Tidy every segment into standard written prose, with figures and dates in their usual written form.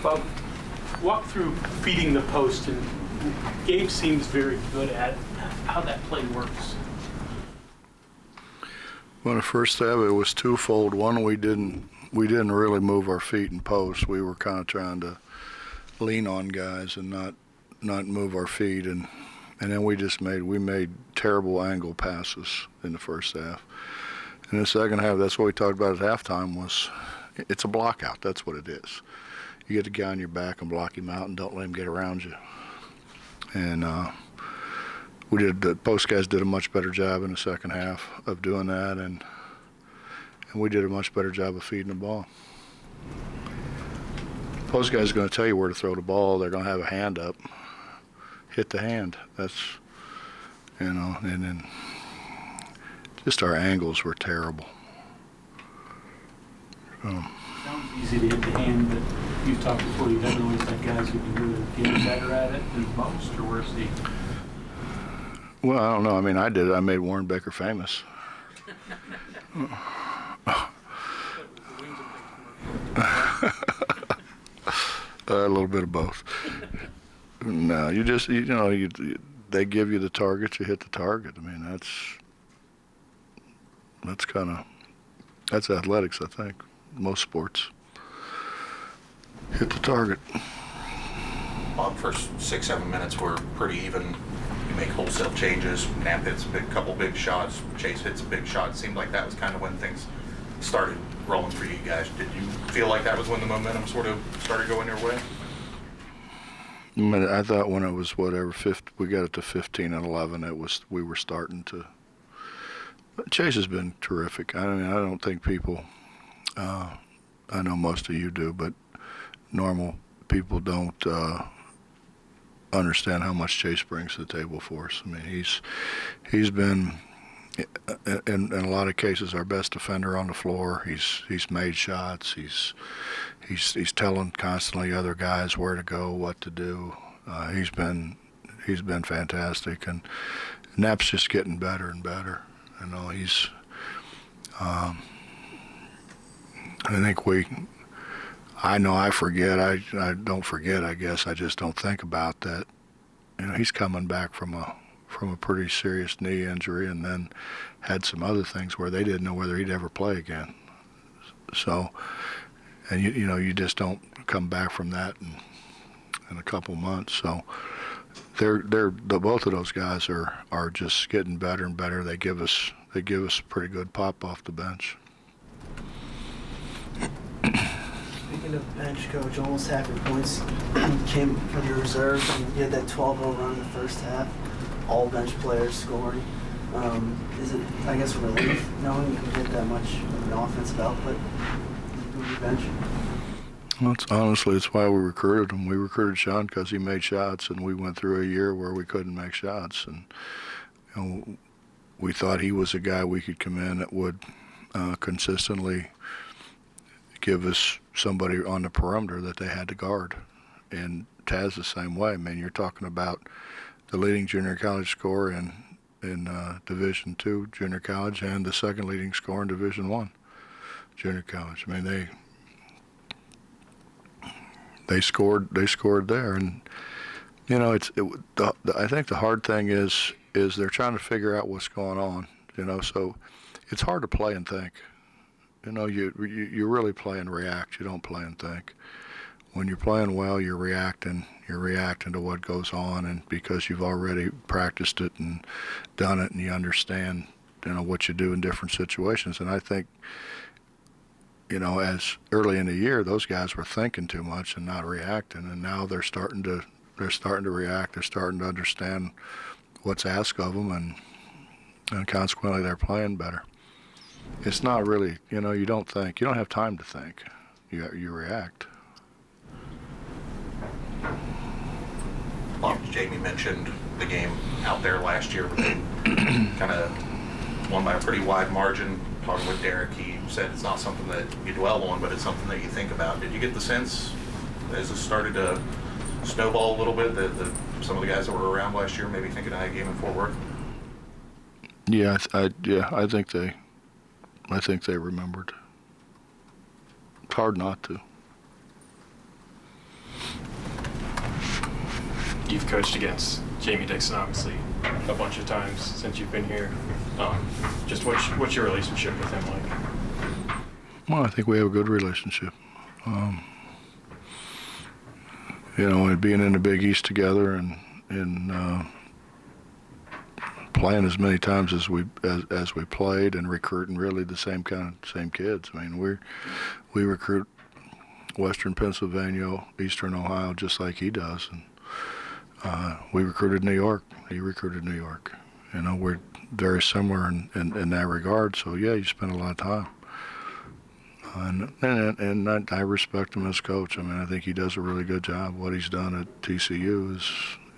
Bob, walk through feeding the post, and Gabe seems very good at how that play works. Well, the first half it was twofold. One, we didn't really move our feet in post. We were kind of trying to lean on guys and not move our feet, and then we made terrible angle passes in the first half. In the second half, that's what we talked about at halftime. It's a block out. That's what it is. You get the guy on your back and block him out, and don't let him get around you. And the post guys did a much better job in the second half of doing that, and we did a much better job of feeding the ball. Post guys are going to tell you where to throw the ball. They're going to have a hand up. Hit the hand. That's, and then just our angles were terrible. Sounds easy to hit the hand, but you've talked before, you haven't always had guys who can do it, get better at it than most, or worse? Well, I don't know. I mean, I did it. I made Warren Becker famous. A little bit of both. No, they give you the target, you hit the target. I mean, that's athletics, I think. Most sports. Hit the target. Bob, first 6-7 minutes were pretty even. You make wholesale changes. Knapp hits a couple big shots. Chase hits a big shot. It seemed like that was kind of when things started rolling for you guys. Did you feel like that was when the momentum sort of started going your way? I thought when it was we got it to 15 and 11, we were starting to. Chase has been terrific. I mean, I don't think people. I know most of you do, but normal people don't understand how much Chase brings to the table for us. I mean, he's been in a lot of cases our best defender on the floor. He's made shots. He's telling constantly other guys where to go, what to do. He's been fantastic, and Knapp's just getting better and better. You know, I forget. I don't forget. I guess I just don't think about that. You know, he's coming back from a pretty serious knee injury, and then had some other things where they didn't know whether he'd ever play again. So, and you just don't come back from that in a couple months. So, both of those guys are just getting better and better. They give us a pretty good pop off the bench. Speaking of bench, Coach, almost half your points came from your reserves, and you had that 12-0 run in the first half. All bench players scoring. Is it, I guess, a relief knowing you can get that much of an offensive output from your bench? Well, it's why we recruited him. We recruited Sean because he made shots, and we went through a year where we couldn't make shots, and we thought he was a guy we could come in that would consistently give us somebody on the perimeter that they had to guard. And Taz the same way. I mean, you're talking about the leading junior college scorer in Division II junior college, and the second leading scorer in Division I junior college. I mean, they scored there, and I think the hard thing is they're trying to figure out what's going on. So it's hard to play and think. You really play and react. You don't play and think. When you're playing well, you're reacting to what goes on, and because you've already practiced it and done it, and you understand what you do in different situations. And I think as early in the year, those guys were thinking too much and not reacting, and now they're starting to react. They're starting to understand what's asked of them, and consequently they're playing better. It's not really, you don't think. You don't have time to think. You react. Bob, Jamie mentioned the game out there last year, kind of won by a pretty wide margin. Talking with Derek, he said it's not something that you dwell on, but it's something that you think about. Did you get the sense, as it started to snowball a little bit, that some of the guys that were around last year maybe thinking of that game in Fort Worth? Yeah, I think they remembered. It's hard not to. you've coached against Jamie Dixon, obviously, a bunch of times since you've been here. Just what's your relationship with him like? Well, I think we have a good relationship. And being in the Big East together and playing as many times as we played and recruiting really the same kids. I mean, we recruit Western Pennsylvania, Eastern Ohio, just like he does, and we recruited New York. He recruited New York. We're very similar in that regard. So yeah, you spend a lot of time. And I respect him as coach. I mean, I think he does a really good job. What he's done at TCU is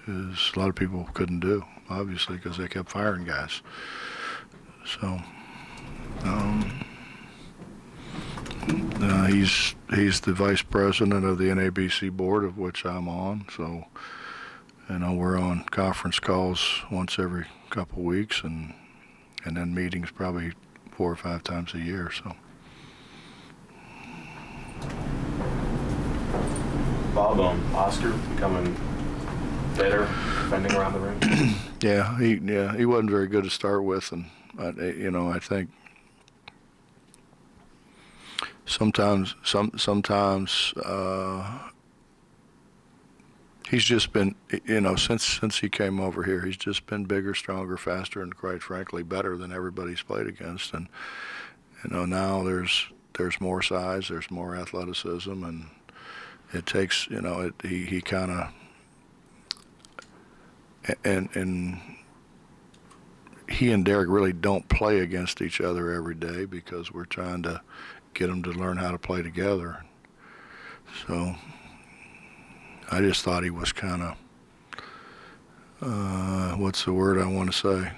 a lot of people couldn't do, obviously, because they kept firing guys. So he's the vice president of the NABC board, of which I'm on. So we're on conference calls once every couple of weeks, and then meetings probably 4 or 5 times a year. So. Bob, Oscar becoming better defending around the rim. He wasn't very good to start with, and I think sometimes he's just been since he came over here, he's just been bigger, stronger, faster, and quite frankly better than everybody's played against. And now there's more size, there's more athleticism, and it takes, he kind of, and he and Derek really don't play against each other every day because we're trying to get them to learn how to play together. So I just thought he was kind of, what's the word I want to say?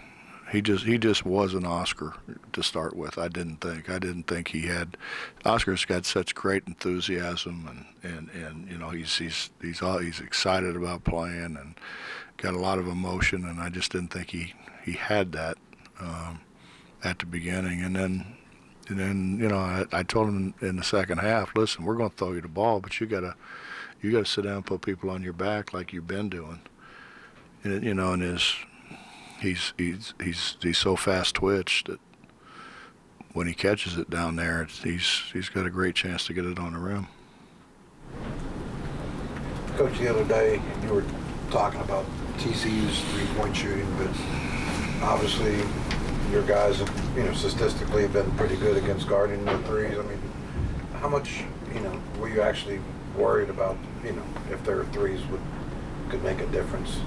He just wasn't Oscar to start with. I didn't think he had. Oscar's got such great enthusiasm and he's excited about playing and got a lot of emotion, and I just didn't think he had that at the beginning. And then I told him in the second half, listen, we're going to throw you the ball, but you gotta sit down and put people on your back like you've been doing. And he's so fast twitched that when he catches it down there, he's got a great chance to get it on the rim. Coach, the other day you were talking about TCU's three-point shooting, but obviously your guys have, statistically have been pretty good against guarding the threes. I mean, how much, were you actually worried about, if their threes could make a difference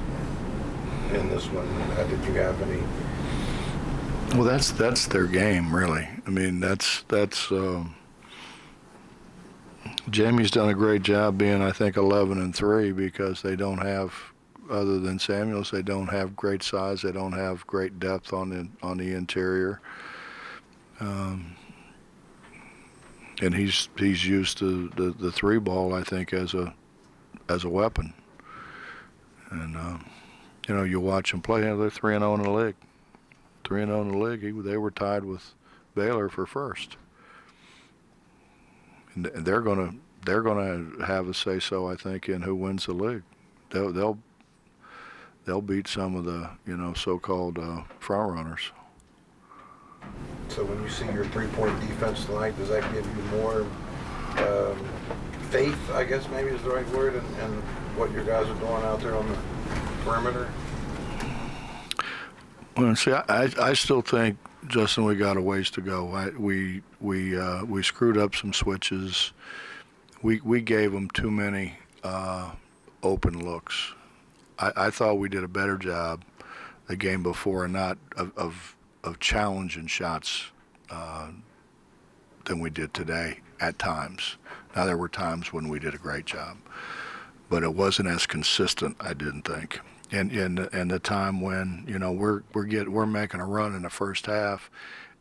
in this one? Did you have any? Well, that's their game, really. I mean, that's Jamie's done a great job being, I think, 11-3 because they don't have, other than Samuels, they don't have great size. They don't have great depth on the interior. And he's used the three ball, I think, as a weapon. And you watch them play. They're 3-0 in the league. 3-0 in the league. They were tied with Baylor for first. And they're gonna have a say so, I think, in who wins the league. They'll beat some of the so-called front runners. So when you see your three-point defense tonight, does that give you more faith, I guess maybe is the right word, and what your guys are doing out there on the perimeter? Well, see, I still think, Justin, we got a ways to go. We screwed up some switches. We gave them too many open looks. I thought we did a better job the game before, and not of challenging shots than we did today at times. Now, there were times when we did a great job, but it wasn't as consistent, I didn't think. And the time when we're making a run in the first half,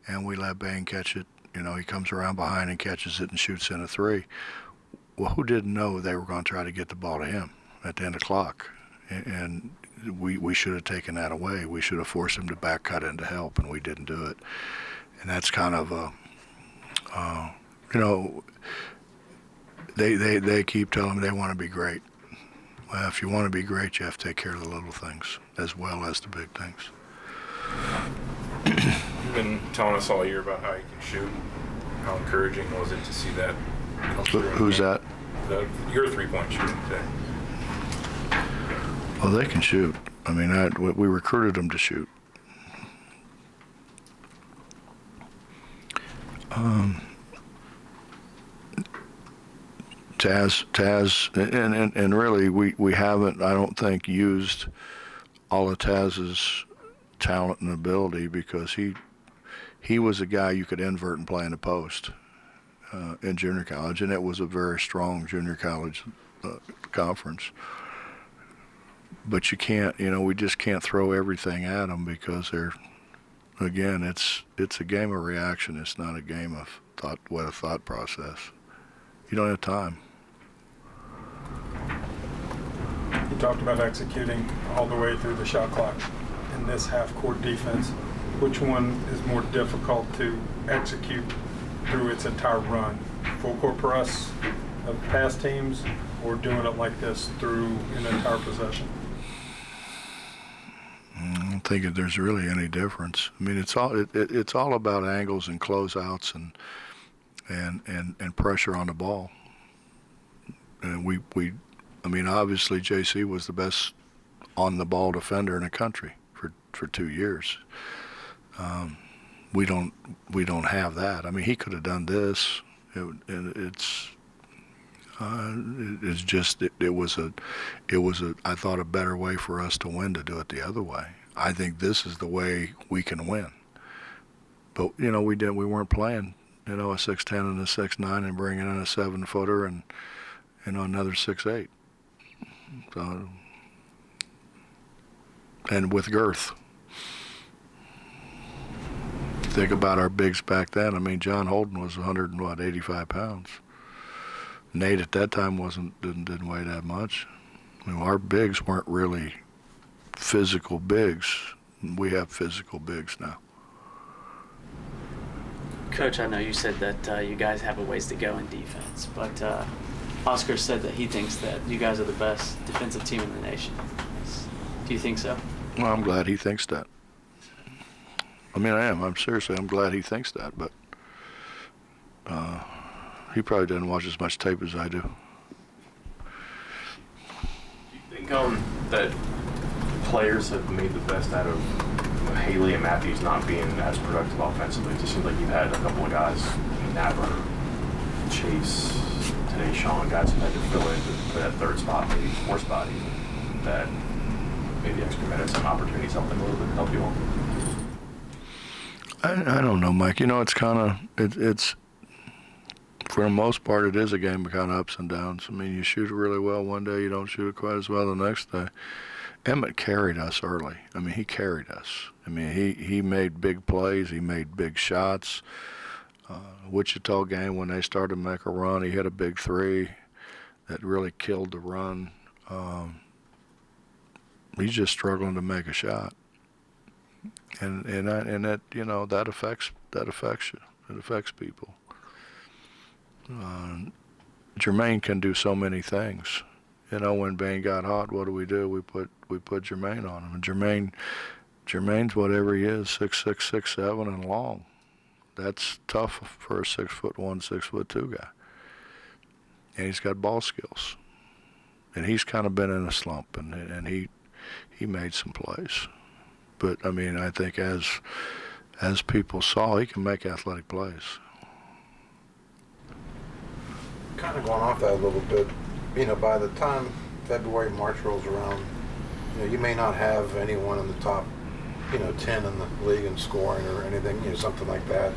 and we let Bain catch it. He comes around behind and catches it and shoots in a three. Well, who didn't know they were going to try to get the ball to him at the end of the clock? And we should have taken that away. We should have forced him to back cut in to help, and we didn't do it. And that's kind of they keep telling me they want to be great. Well, if you want to be great, you have to take care of the little things as well as the big things. You've been telling us all year about how you can shoot. How encouraging was it to see that come through? Who's that? Your three-point shooting today. Well, they can shoot. I mean, we recruited them to shoot. Taz, and really, we haven't, I don't think, used all of Taz's talent and ability, because he was a guy you could invert and play in the post in junior college, and it was a very strong junior college conference. But you can't, we just can't throw everything at them, because again, it's a game of reaction. It's not a game of thought process. You don't have time. You talked about executing all the way through the shot clock in this half-court defense. Which one is more difficult to execute through its entire run? Full-court press of past teams, or doing it like this through an entire possession? I don't think there's really any difference. I mean, it's all about angles and closeouts and pressure on the ball. And I mean, obviously JC was the best on the ball defender in the country for 2 years. We don't have that. I mean, he could have done this. It was I thought, a better way for us to win, to do it the other way. I think this is the way we can win. But we weren't playing a 6'10" and a 6'9" and bringing in a 7-footer and another 6'8". So, and with girth. Think about our bigs back then. I mean, John Holden was 85 pounds. Nate at that time didn't weigh that much. I mean, our bigs weren't really physical bigs. We have physical bigs now. Coach, I know you said that you guys have a ways to go in defense, but Oscar said that he thinks that you guys are the best defensive team in the nation. Do you think so? Well, I'm glad he thinks that. I mean, I am. I'm glad he thinks that, but he probably doesn't watch as much tape as I do. Do you think that players have made the best out of Haley and Matthews not being as productive offensively? It just seems like you've had a couple of guys, Napper, Chase, today Sean, guys who had to fill in for that third spot, maybe fourth spot even, that maybe extra minutes and opportunities help them a little bit, help you on. I don't know, Mike. It's kind of, it's for the most part, it is a game of kind of ups and downs. I mean, you shoot it really well one day, you don't shoot it quite as well the next day. Emmett carried us early. I mean, he carried us. I mean, he made big plays. He made big shots. Wichita game, when they started to make a run, he hit a big three that really killed the run. He's just struggling to make a shot. And that that affects you. It affects people. Jermaine can do so many things. When Bain got hot, what do? We put Jermaine on him. And Jermaine's whatever he is, 6'6", 6'7", and long. That's tough for a 6'1", 6'2" guy. And he's got ball skills. And he's kind of been in a slump, and he made some plays. But I mean, I think as people saw, he can make athletic plays. Kind of going off that a little bit, by the time February, March rolls around, you may not have anyone in the top, 10 in the league in scoring or anything, something like that,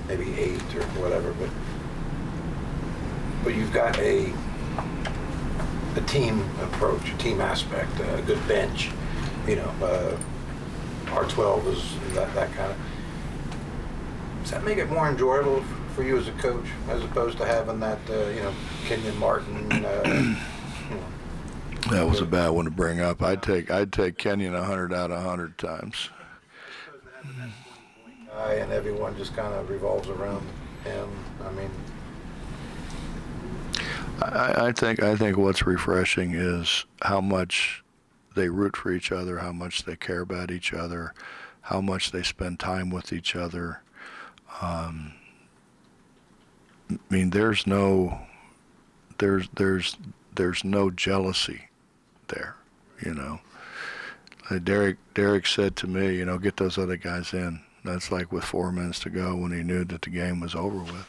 maybe 8 or whatever. But you've got a team approach, a team aspect, a good bench, R12 is that kind of. Does that make it more enjoyable for you as a coach, as opposed to having that, Kenyon Martin? That was a bad one to bring up. I'd take Kenyon 100 out of 100 times. And everyone just kind of revolves around him. I mean, I think what's refreshing is how much they root for each other, how much they care about each other, how much they spend time with each other. I mean, there's no jealousy there, you know. Derek said to me, you know, get those other guys in. That's like with 4 minutes to go when he knew that the game was over with.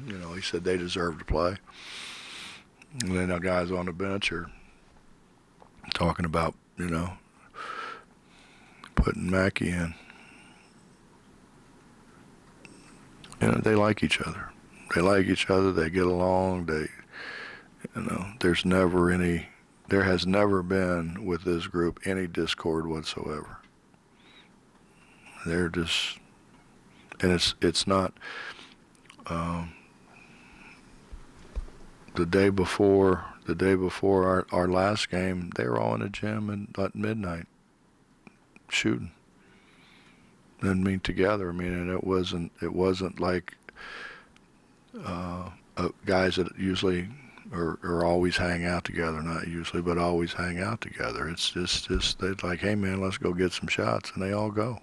You know, he said they deserve to play. And then the guys on the bench are talking about, you know, putting Mackey in. You know, they like each other. They like each other. They get along. You know, there has never been with this group any discord whatsoever. They're just, and it's not. The day before our last game, they were all in the gym at midnight shooting and meet together. I mean, and it wasn't like guys that usually or always hang out together. Not usually, but always hang out together. It's just they're like, hey man, let's go get some shots, and they all go.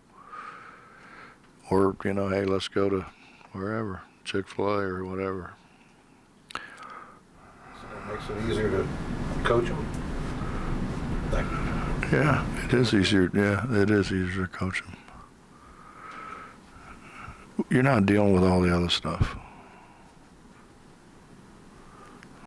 Or, you know, hey, let's go to wherever, Chick-fil-A or whatever. So that makes it easier to coach them. Yeah, it is easier. Yeah, it is easier to coach them. You're not dealing with all the other stuff.